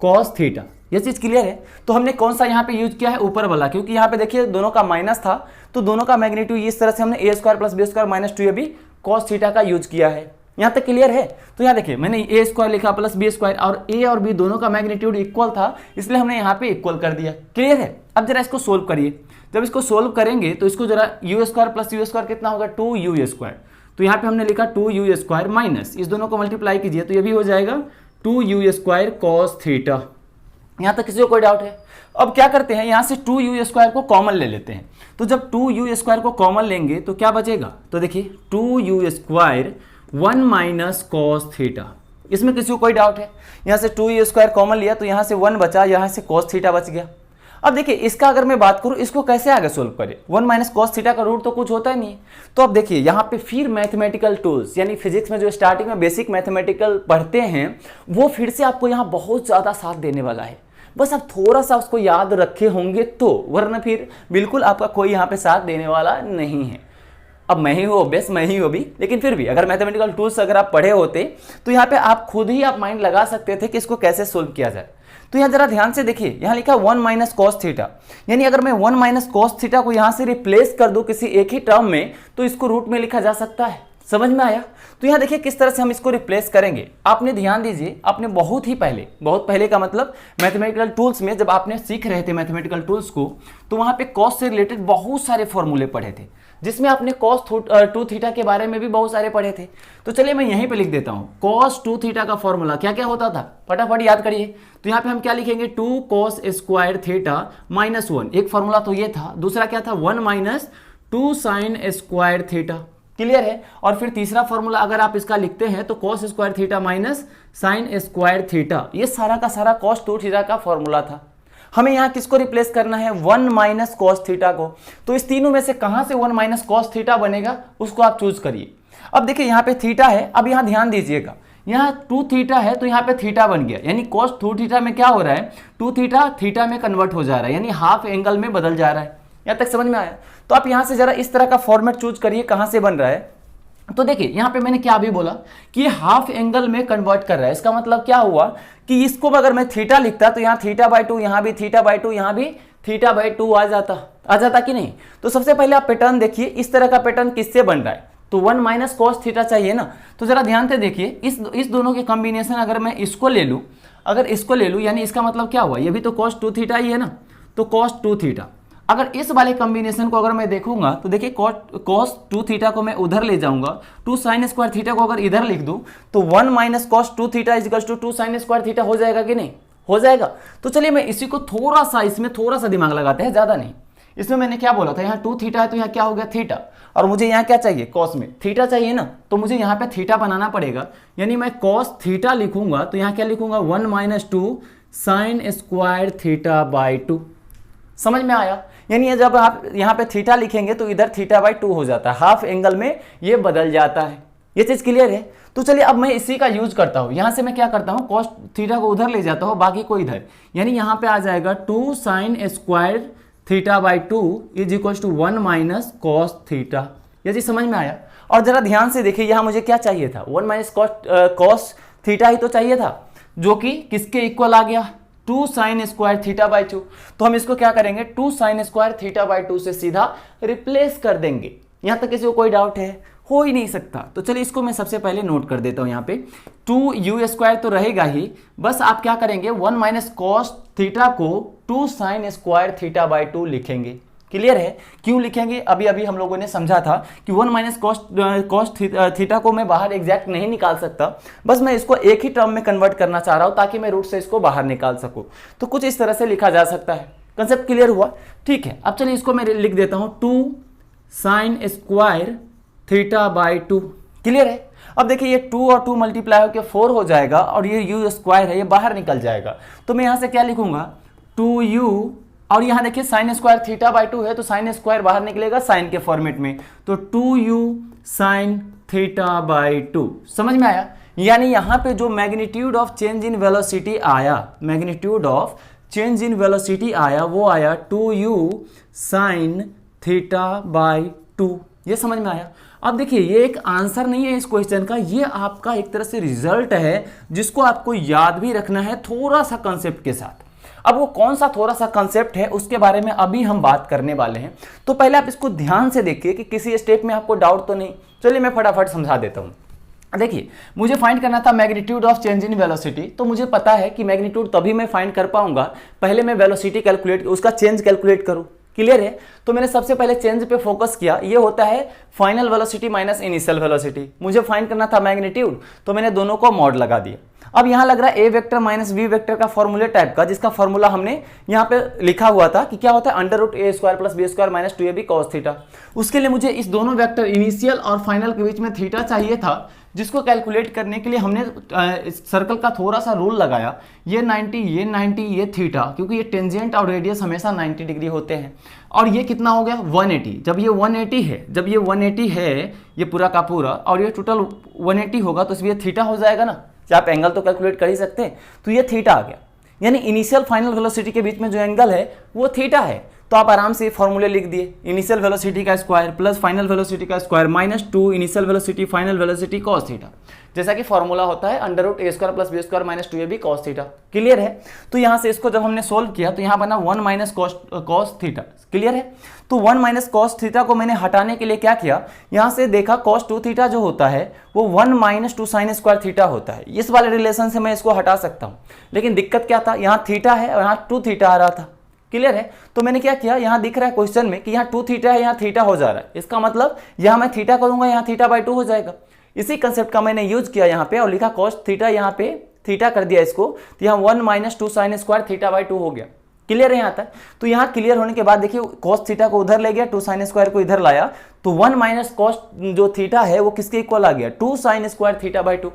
cos थीटा। ये चीज क्लियर है। तो हमने कौन सा यहाँ पे यूज किया है, ऊपर वाला, क्योंकि यहाँ पे देखिए दोनों का माइनस था तो दोनों का मैग्नीट्यूड इस तरह से हमने a square plus b square minus 2ab cos theta का यूज किया है। यहाँ तक क्लियर है। तो यहाँ देखिए मैंने ए स्क्वायर लिखा प्लस बी स्क्वायर, और ए और बी दोनों का मैग्नीट्यूड इक्वल था, इसलिए हमने यहाँ पे इक्वल कर दिया। क्लियर है। अब जरा इसको सोल्व करिए। जब इसको सोल्व करेंगे तो इसको जरा you square plus you square कितना होगा, 2u स्क्वायर। तो यहाँ पे हमने लिखा 2u स्क्वायर माइनस इस दोनों को मल्टीप्लाई कीजिए तो ये भी हो जाएगा 2u स्क्वायर cos थीटा। यहाँ तक किसी को कोई डाउट है। अब क्या करते हैं, यहाँ से 2u स्क्वायर को कॉमन ले लेते हैं। तो जब 2u स्क्वायर को कॉमन लेंगे तो क्या बचेगा, तो देखिए 2u square 1 minus cos theta. इसमें किसी को कोई डाउट है। यहाँ से 2u स्क्वायर कॉमन लिया तो यहाँ से 1 बचा, यहाँ से cos थीटा बच गया। अब देखिए इसका अगर मैं बात करूँ, इसको कैसे आगे सोल्व करें, 1 माइनस cos थीटा का रूट तो कुछ होता ही नहीं। तो अब देखिए यहाँ पे फिर मैथमेटिकल टूल्स, यानी फिजिक्स में जो स्टार्टिंग में बेसिक मैथमेटिकल पढ़ते हैं वो फिर से आपको यहाँ बहुत ज़्यादा साथ देने वाला है। बस आप थोड़ा सा उसको याद रखे होंगे तो, वरना फिर बिल्कुल आपका कोई यहाँ पे साथ देने वाला नहीं है। अब मैं ही हूँ बेस, मैं ही हूँ भी, लेकिन फिर भी अगर मैथमेटिकल टूल्स अगर आप पढ़े होते तो यहाँ पे आप खुद ही आप माइंड लगा सकते थे कि इसको कैसे सोल्व किया जाए। तो यहाँ जरा ध्यान से देखिए, यहाँ लिखा 1 माइनस cos थीटा, यानी अगर मैं 1 माइनस cos थीटा को यहाँ से रिप्लेस कर दूं किसी एक ही टर्म में तो इसको रूट में लिखा जा सकता है। समझ में आया। तो यहाँ देखिए किस तरह से हम इसको रिप्लेस करेंगे। आपने ध्यान दीजिए, आपने बहुत पहले का मतलब मैथमेटिकल टूल्स में जब आपने सीख रहे थे मैथमेटिकल टूल्स को, तो वहाँ पे cos से रिलेटेड बहुत सारे फॉर्मूले पढ़े थे, जिसमें आपने cos 2 थीटा के बारे में भी बहुत सारे पढ़े थे। तो चलिए मैं यहीं पे लिख देता हूँ, cos 2 थीटा का फॉर्मूला क्या क्या होता था, फटाफट याद करिए। तो यहाँ पे हम क्या लिखेंगे, 2 cos स्क्वायर थीटा माइनस 1, एक फॉर्मूला तो ये था। दूसरा क्या था, 1 minus 2 sine square theta. Clear है। और फिर तीसरा फॉर्मूला अगर आप इसका लिखते हैं तो cos square theta minus sign square theta. ये सारा का सारा cos 2 थीटा का फॉर्मूला था। हमें यहाँ किसको रिप्लेस करना है, 1 माइनस cos थीटा को। तो इस तीनों में से कहां से 1 माइनस cos थीटा बनेगा उसको आप चूज करिए। अब देखिए यहाँ पे थीटा है, अब यहाँ ध्यान दीजिएगा, यहाँ 2 थीटा है तो यहाँ पे थीटा बन गया, यानी cos 2 थीटा में क्या हो रहा है, 2 थीटा थीटा में कन्वर्ट हो जा रहा है, यानी हाफ एंगल में बदल जा रहा है। यहाँ तक समझ में आया। तो आप यहाँ से जरा इस तरह का फॉर्मेट चूज करिए कहां से बन रहा है। तो देखिए यहाँ पे मैंने क्या भी बोला कि ये हाफ एंगल में कन्वर्ट कर रहा है। इसका मतलब क्या हुआ कि इसको अगर मैं थीटा लिखता तो यहाँ θ/2, यहाँ भी θ/2, यहाँ भी θ/2 आ जाता कि नहीं। तो सबसे पहले आप पैटर्न देखिए, इस तरह का पैटर्न किससे बन रहा है, तो 1 माइनस cos थीटा चाहिए ना। तो जरा ध्यान से देखिए, इस दोनों के कॉम्बिनेशन अगर मैं इसको ले लूँ, यानी इसका मतलब क्या हुआ, ये भी तो cos 2 थीटा ही है ना। तो cos 2 थीटा, अगर इस वाले कॉम्बिनेशन को अगर मैं देखूंगा तो देखिए cos 2 थीटा को मैं उधर ले जाऊंगा, 2 साइन स्क्वायर थीटा को अगर इधर लिख दूं तो 1 minus cos 2 theta equals to 2 sine square theta हो जाएगा कि नहीं, हो जाएगा। तो चलिए मैं इसी को इसमें थोड़ा सा दिमाग लगाते हैं, ज्यादा नहीं। इसमें मैंने क्या बोला था, यहाँ 2 थीटा है तो यहाँ क्या हो गया थीटा, और मुझे यहाँ क्या चाहिए, cos में थीटा चाहिए ना। तो मुझे यहाँ पे थीटा बनाना पड़ेगा, यानी मैं cos थीटा लिखूंगा तो यहाँ क्या लिखूंगा, 1 माइनस 2 साइन स्क्वायर θ/2। समझ में आया। यानी जब आप यहाँ पे थीटा लिखेंगे तो इधर θ/2 हो जाता है, हाफ एंगल में ये बदल जाता है। ये चीज क्लियर है। तो चलिए अब मैं इसी का यूज करता हूँ। यहाँ से मैं क्या करता हूँ, cos थीटा को उधर ले जाता हूँ, बाकी को इधर, यानी यहाँ पे आ जाएगा 2 sine square theta by 2 is equal to 1 minus cos theta. ये चीज समझ में आया? और जरा ध्यान से देखिए, यहां मुझे क्या चाहिए था, 1 माइनस कॉस थीटा ही तो चाहिए था, जो कि किसके इक्वल आ गया, 2 साइन स्क्वायर थीटा बाई 2। तो हम इसको क्या करेंगे, 2 साइन स्क्वायर थीटा बाई 2 से सीधा रिप्लेस कर देंगे। यहां तक किसी को कोई डाउट है? हो ही नहीं सकता। तो चलिए इसको मैं सबसे पहले नोट कर देता हूं। यहाँ पे 2u² तो रहेगा ही, बस आप क्या करेंगे, 1 माइनस कॉस थीटा को 2 साइन स्क्वायर थीटा बाई 2 लिखेंगे। क्लियर है? क्यों लिखेंगे? अभी अभी हम लोगों ने समझा था कि 1 माइनस कॉस थीटा को मैं बाहर एग्जैक्ट नहीं निकाल सकता, बस मैं इसको एक ही टर्म में कन्वर्ट करना चाह रहा हूं ताकि मैं रूट से इसको बाहर निकाल सकूं। तो कुछ इस तरह से लिखा जा सकता है। कंसेप्ट क्लियर हुआ? ठीक है, अब चलिए इसको मैं लिख देता हूं, 2 sine square theta by 2। Clear है? अब देखिए ये 2 और 2 मल्टीप्लाई होकर 4 हो जाएगा और ये u स्क्वायर है, ये बाहर निकल जाएगा। तो मैं यहां से क्या लिखूंगा, 2u, और यहां देखिए साइन स्क्वायर थीटा बाई 2 है तो साइन स्क्वायर बाहर निकलेगा साइन के फॉर्मेट में, तो 2u साइन थीटा बाई 2। समझ में आया? यानी यहां पे जो magnitude of change in velocity आया, magnitude of change in velocity आया, वो आया 2u साइन थीटा बाई 2। ये समझ में आया? अब देखिए ये एक आंसर नहीं है इस क्वेश्चन का, ये आपका एक तरह से रिजल्ट है जिसको आपको याद भी रखना है थोड़ा सा कंसेप्ट के साथ। अब वो कौन सा थोड़ा सा कंसेप्ट है उसके बारे में अभी हम बात करने वाले हैं। तो पहले आप इसको ध्यान से देखिए कि किसी स्टेप में आपको डाउट तो नहीं। चलिए मैं फटाफट समझा देता हूं। देखिए मुझे फाइंड करना था magnitude of change in velocity, तो मुझे पता है कि मैग्नीट्यूड तभी मैं फाइंड कर पाऊंगा पहले मैं वेलोसिटी कैलकुलेट, उसका चेंज कैलकुलेट करूं। क्लियर है? तो मैंने सबसे पहले चेंज पे फोकस किया, ये होता है final velocity minus initial velocity. मुझे फाइंड करना था मैग्नीट्यूड, तो मैंने दोनों को मॉड लगा दिया। अब यहां लग रहा है ए वेक्टर माइनस बी वेक्टर का फॉर्मूले टाइप का, जिसका फॉर्मूला हमने यहां पे लिखा हुआ था कि क्या होता है, under root a square plus b square minus 2ab cos theta. उसके लिए मुझे इस दोनों वेक्टर इनिशियल और फाइनल के बीच में थीटा चाहिए था, जिसको कैलकुलेट करने के लिए हमने सर्कल का थोड़ा सा रूल लगाया, ये 90 ये थीटा, क्योंकि ये टेंजेंट और रेडियस हमेशा 90 डिग्री होते हैं। और ये कितना हो गया, 180। जब ये 180 है ये पूरा का पूरा, और ये टोटल 180 होगा तो इसमें ये थीटा हो जाएगा ना, आप एंगल तो कैलकुलेट कर ही सकते हैं। तो ये थीटा आ गया, यानी इनिशियल फाइनल वेलोसिटी के बीच में जो एंगल है वो थीटा है। तो आप आराम से फॉर्मूले लिख दिए, इनिशियल वेलोसिटी का स्क्वायर प्लस फाइनल वेलोसिटी का square minus 2 initial velocity final velocity cos theta, जैसा कि फॉर्मूला होता है under root a square plus b square minus 2ab cos theta. Clear है? तो यहां से इसको जब हमने सोल्व किया तो यहां बना 1 माइनस कॉस थीटा। क्लियर है? तो 1 माइनस कॉस थीटा को मैंने हटाने के लिए क्या किया, यहां से देखा कॉस 2 थीटा जो होता है वो 1 माइनस 2 साइन स्क्वायर थीटा होता है। इस वाले रिलेशन से मैं इसको हटा सकता हूं, लेकिन दिक्कत क्या था, यहां थीटा है और यहां 2 थीटा आ रहा था। क्लियर है? तो मैंने क्या किया, यहां दिख रहा है क्वेश्चन में कि यहाँ 2 थीटा है, यहाँ थीटा हो जा रहा है, इसका मतलब यहां मैं थीटा करूंगा, यहाँ थीटा बाई 2 हो जाएगा। इसी कंसेप्ट का मैंने यूज किया यहाँ पे और लिखा कॉस थीटा, यहाँ पे थीटा कर दिया इसको, तो यहाँ 1 minus 2 sine square theta by 2 हो गया। क्लियर है यहाँ तक? तो यहाँ क्लियर होने के बाद देखिए कॉस थीटा को उधर ले गया, 2 साइन स्क्वायर को इधर लाया, तो 1 माइनस कॉस जो थीटा है वो किसके इक्वल आ गया, 2 sine square theta by 2।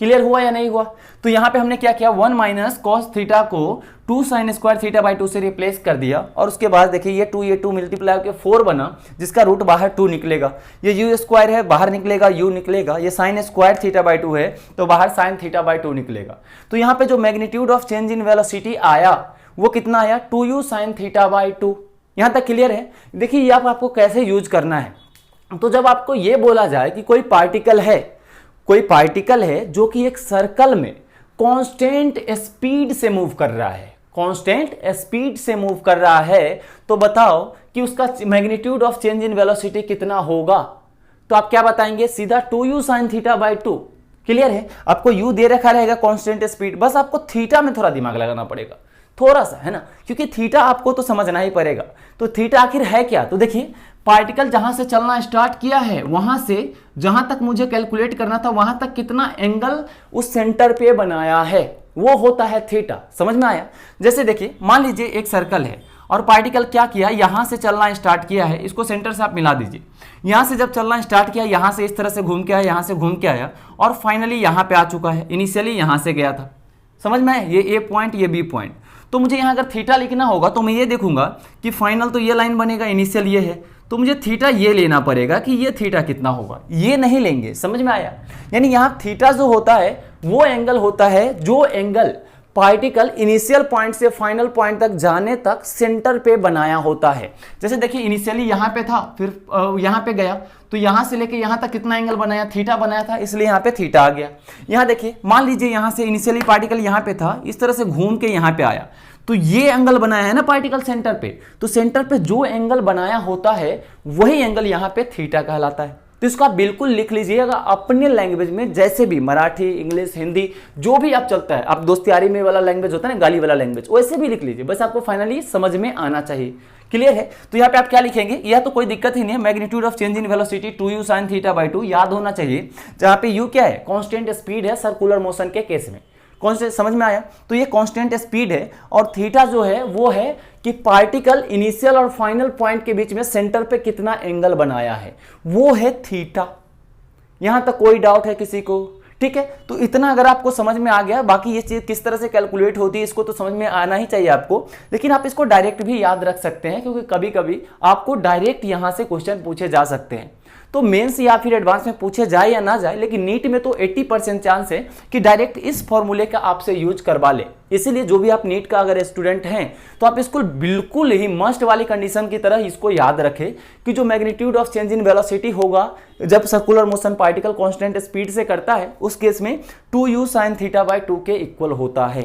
Clear हुआ या नहीं हुआ? तो यहां पे हमने क्या किया, 1 माइनस कॉस थीटा को 2 साइन स्क्वायर थीटा बाई 2 से रिप्लेस कर दिया, और उसके बाद देखिए ये 2 मल्टीप्लाई होकर 4 बना, जिसका रूट बाहर 2 निकलेगा, ये u स्क्वायर है बाहर निकलेगा, u निकलेगा, ये साइन स्क्वायर थीटा बाई 2 है तो बाहर साइन थीटा बाई 2 निकलेगा। तो यहाँ पे जो magnitude of change in velocity आया वो कितना आया, 2u साइन थीटा बाई 2। यहां तक क्लियर है? देखिए ये आपको कैसे यूज करना है। तो जब आपको ये बोला जाए कि कोई पार्टिकल है जो कि एक सर्कल में कांस्टेंट स्पीड से मूव कर रहा है, तो बताओ कि उसका magnitude of change in velocity कितना होगा। तो आप क्या बताएंगे, सीधा 2u sine theta by 2। Clear है? आपको u दे रखा रहेगा कांस्टेंट स्पीड, बस आपको थीटा में थोड़ा दिमाग लगाना पड़ेगा, थोड़ा सा, है ना, क्योंकि थीटा आपको तो समझना ही पड़ेगा। तो थीटा आखिर है क्या, तो देखिए पार्टिकल जहां से चलना स्टार्ट किया है वहां से जहां तक मुझे कैलकुलेट करना था वहां तक कितना एंगल उस सेंटर पे बनाया है वो होता है थीटा। समझ में आया? जैसे देखिए मान लीजिए एक सर्कल है और पार्टिकल क्या किया, यहां से चलना स्टार्ट किया है, इसको सेंटर से आप मिला दीजिए, यहां से जब चलना स्टार्ट किया यहां से इस तरह से घूम के आया, यहां से घूम के आया और फाइनली यहां पे आ चुका है। इनिशियली यहां से गया था, समझ में आया, ये ए पॉइंट ये बी पॉइंट। तो मुझे यहां अगर थीटा लिखना होगा तो मैं ये देखूंगा कि फाइनल तो ये लाइन बनेगा, इनिशियल ये है, तो मुझे थीटा ये लेना पड़ेगा कि ये थीटा कितना होगा, ये नहीं लेंगे। समझ में आया? यानी यहां थीटा जो होता है वो एंगल होता है जो एंगल पार्टिकल इनिशियल पॉइंट से फाइनल पॉइंट तक जाने तक सेंटर पे बनाया होता है। जैसे देखिए इनिशियली यहाँ पे था, फिर यहाँ पे गया, तो यहाँ से लेके यहाँ तक कितना एंगल बनाया, थीटा बनाया था, इसलिए यहाँ पे थीटा आ गया। यहाँ देखिए मान लीजिए यहाँ से इनिशियली पार्टिकल यहाँ पे था, इस तरह से घूम के यहाँ पे आया, तो ये एंगल बनाया है ना पार्टिकल सेंटर पे, तो सेंटर पे जो एंगल बनाया होता है वही एंगल यहाँ पे थीटा कहलाता है। तो इसको आप बिल्कुल लिख लीजिएगा अपने लैंग्वेज में, जैसे भी मराठी, इंग्लिश, हिंदी, जो भी आप चलता है, आप दोस्तियारी में वाला लैंग्वेज होता है ना, गाली वाला लैंग्वेज, वैसे भी लिख लीजिए, बस आपको फाइनली समझ में आना चाहिए। क्लियर है? तो यहाँ पे आप क्या लिखेंगे, यह तो कोई दिक्कत ही नहीं है, magnitude of change in velocity 2u sin theta by 2 याद होना चाहिए, जहाँ पे u क्या है, कांस्टेंट स्पीड है सर्कुलर मोशन के केस में। कांस्टेंट समझ में आया? तो ये कांस्टेंट स्पीड है, और थीटा जो है वो है कि पार्टिकल इनिशियल और फाइनल पॉइंट के बीच में सेंटर पे कितना एंगल बनाया है, वो है थीटा। यहां तक कोई डाउट है किसी को? ठीक है, तो इतना अगर आपको समझ में आ गया, बाकी ये चीज किस तरह से कैलकुलेट होती है इसको तो समझ में आना ही चाहिए आपको, लेकिन आप इसको डायरेक्ट भी याद रख सकते हैं, क्योंकि कभी कभी आपको डायरेक्ट यहां से क्वेश्चन पूछे जा सकते हैं। तो मेंस या फिर एडवांस में पूछे जाए या ना जाए, लेकिन नीट में तो 80% चांस है कि डायरेक्ट इस फॉर्मूले का आपसे यूज करवा ले। इसीलिए जो भी आप नीट का अगर स्टूडेंट हैं तो आप इसको बिल्कुल ही मस्ट वाली कंडीशन की तरह इसको याद रखें कि जो magnitude of change in velocity होगा जब circular motion particle constant speed से करता है, उस केस में 2u sin थीटा बाई 2 के इक्वल होता है।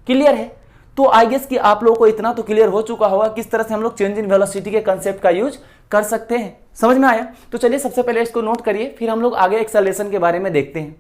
क्लियर है? तो आई गेस कि आप लोगों को इतना तो क्लियर हो चुका होगा किस तरह से हम लोग चेंज इन वेलोसिटी के कंसेप्ट का यूज कर सकते हैं। समझ में आया? तो चलिए सबसे पहले इसको नोट करिए, फिर हम लोग आगे एक्सेलरेशन के बारे में देखते हैं।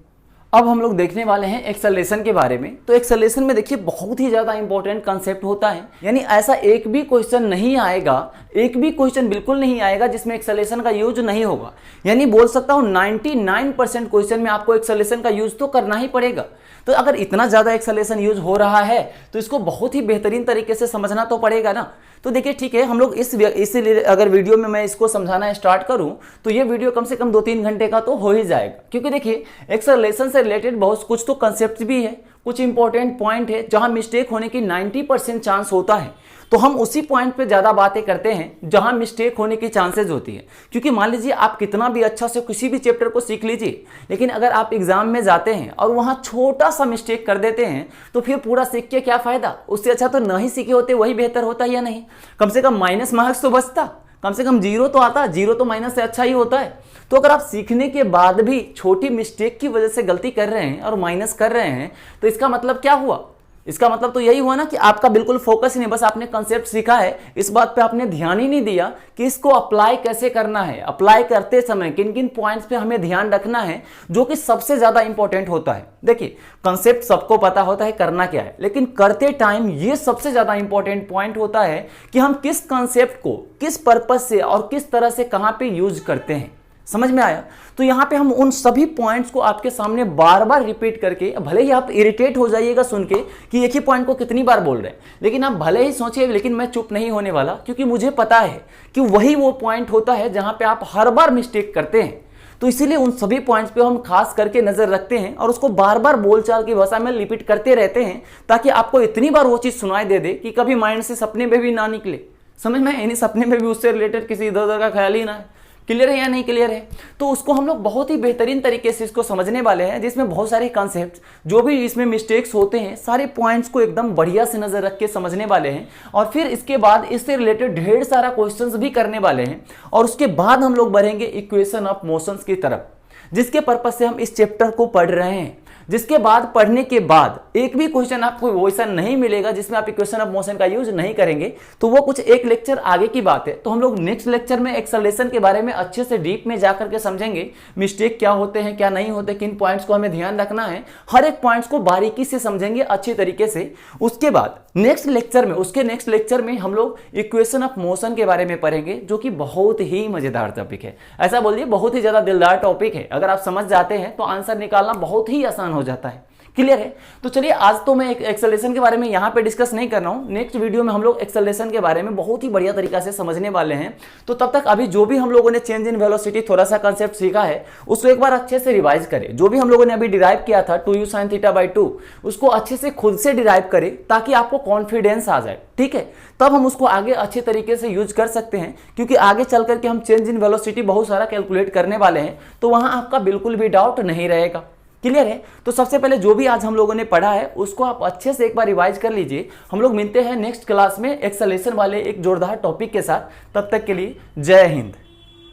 अब हम लोग देखने वाले हैं एक्सेलरेशन के बारे में। तो एक्सेलरेशन में देखिए बहुत ही ज्यादा इंपॉर्टेंट कंसेप्ट होता है, यानी ऐसा एक भी क्वेश्चन नहीं आएगा, एक भी क्वेश्चन बिल्कुल नहीं आएगा जिसमें एक्सेलरेशन का यूज नहीं होगा। यानी बोल सकता हूं 99% क्वेश्चन में आपको एक्सेलरेशन का यूज तो करना ही पड़ेगा। तो अगर इतना ज्यादा एक्सेलरेशन यूज हो रहा है तो इसको बहुत ही बेहतरीन तरीके से समझना तो पड़ेगा ना। तो देखिए ठीक है, हम लोग इसीलिए अगर वीडियो में मैं इसको समझाना स्टार्ट करूं तो ये वीडियो कम से कम 2-3 घंटे का तो हो ही जाएगा, क्योंकि देखिए एक्सेलरेशन से रिलेटेड बहुत कुछ तो कंसेप्ट भी है, कुछ इंपॉर्टेंट पॉइंट है जहां मिस्टेक होने की 90% चांस होता है। तो हम उसी पॉइंट पे ज्यादा बातें करते हैं जहां मिस्टेक होने की चांसेस होती है। क्योंकि मान लीजिए आप कितना भी अच्छा से किसी भी चैप्टर को सीख लीजिए, लेकिन अगर आप एग्जाम में जाते हैं और वहां छोटा सा मिस्टेक कर देते हैं तो फिर पूरा सीख के क्या फायदा? उससे अच्छा तो न ही सीखे होते, वही बेहतर होता है या नहीं? कम से कम माइनस मार्क्स तो बचता, कम से कम 0 तो आता, 0 तो माइनस से अच्छा ही होता है। तो अगर आप सीखने के बाद भी छोटी मिस्टेक की वजह से गलती कर रहे हैं और माइनस कर रहे हैं, तो इसका मतलब क्या हुआ? इसका मतलब तो यही हुआ ना कि आपका बिल्कुल फोकस ही नहीं, बस आपने कंसेप्ट सीखा है, इस बात पे आपने ध्यान ही नहीं दिया कि इसको अप्लाई कैसे करना है, अप्लाई करते समय किन किन पॉइंट्स पे हमें ध्यान रखना है, जो कि सबसे ज्यादा इंपॉर्टेंट होता है। देखिए कंसेप्ट सबको पता होता है करना क्या है, लेकिन करते टाइम ये सबसे ज्यादा इंपॉर्टेंट पॉइंट होता है कि हम किस कंसेप्ट को किस पर्पज से और किस तरह से कहां पे यूज करते हैं। समझ में आया? तो यहां पे हम उन सभी पॉइंट्स को आपके सामने बार बार रिपीट करके, भले ही आप इरिटेट हो जाइएगा सुन के कि एक ही पॉइंट को कितनी बार बोल रहे हैं, लेकिन आप भले ही सोचिए, लेकिन मैं चुप नहीं होने वाला, क्योंकि मुझे पता है कि वही वो पॉइंट होता है जहां पे आप हर बार मिस्टेक करते हैं। तो इसीलिए उन सभी पॉइंट्स पे हम खास करके नजर रखते हैं और उसको बार बार बोलचाल की भाषा में रिपीट करते रहते हैं, ताकि आपको इतनी बार वो चीज सुनाई दे दे कि कभी माइंड से सपने में भी ना निकले। समझ में? यानी सपने में भी उससे रिलेटेड किसी इधर उधर का ख्याल ही ना है। क्लियर है या नहीं क्लियर है? तो उसको हम लोग बहुत ही बेहतरीन तरीके से इसको समझने वाले हैं, जिसमें बहुत सारे कॉन्सेप्ट, जो भी इसमें मिस्टेक्स होते हैं, सारे पॉइंट्स को एकदम बढ़िया से नजर रख के समझने वाले हैं। और फिर इसके बाद इससे रिलेटेड ढेर सारा क्वेश्चंस भी करने वाले हैं, और उसके बाद हम लोग बढ़ेंगे इक्वेशन ऑफ मोशंस की तरफ, जिसके पर्पज से हम इस चैप्टर को पढ़ रहे हैं। जिसके बाद पढ़ने के बाद एक भी क्वेश्चन आपको वैसा नहीं मिलेगा जिसमें आप इक्वेशन ऑफ मोशन का यूज नहीं करेंगे, तो वो कुछ एक लेक्चर आगे की बात है। तो हम लोग नेक्स्ट लेक्चर में एक्सेलरेशन के बारे में अच्छे से डीप में जाकर के समझेंगे, मिस्टेक क्या होते हैं, क्या नहीं होते, किन पॉइंट्स को हमें ध्यान रखना है, हर एक पॉइंट्स को बारीकी से समझेंगे अच्छी तरीके से। उसके बाद नेक्स्ट लेक्चर में हम लोग इक्वेशन ऑफ मोशन के बारे में पढ़ेंगे, जो कि बहुत ही मजेदार टॉपिक है। ऐसा बोलिए बहुत ही ज्यादा दिलदार टॉपिक है। अगर आप समझ जाते हैं तो आंसर निकालना बहुत ही आसान हो जाता है। क्लियर है? तो चलिए आज तो मैं एक्सेलरेशन के बारे में यहाँ पे डिस्कस नहीं कर रहा हूँ, नेक्स्ट वीडियो में हम लोग एक्सेलरेशन के बारे में बहुत ही बढ़िया तरीका से समझने वाले हैं। तो तब तक अभी जो भी हम लोगों ने चेंज इन वेलोसिटी थोड़ा सा कंसेप्ट सीखा है, उसको एक बार अच्छे से रिवाइज करें। जो भी हम लोगों ने अभी डिराइव किया था 2u sin थीटा बाई 2, उसको अच्छे से खुद से डिराइव करें, ताकि आपको कॉन्फिडेंस आ जाए। ठीक है? तब हम उसको आगे अच्छे तरीके से यूज कर सकते हैं, क्योंकि आगे चल करके हम चेंज इन वेलोसिटी बहुत सारा कैलकुलेट करने वाले हैं, तो वहां आपका बिल्कुल भी डाउट नहीं रहेगा। क्लियर है? तो सबसे पहले जो भी आज हम लोगों ने पढ़ा है उसको आप अच्छे से एक बार रिवाइज कर लीजिए। हम लोग मिलते हैं नेक्स्ट क्लास में एक्सेलेरेशन वाले एक जोरदार टॉपिक के साथ। तब तक के लिए जय हिंद।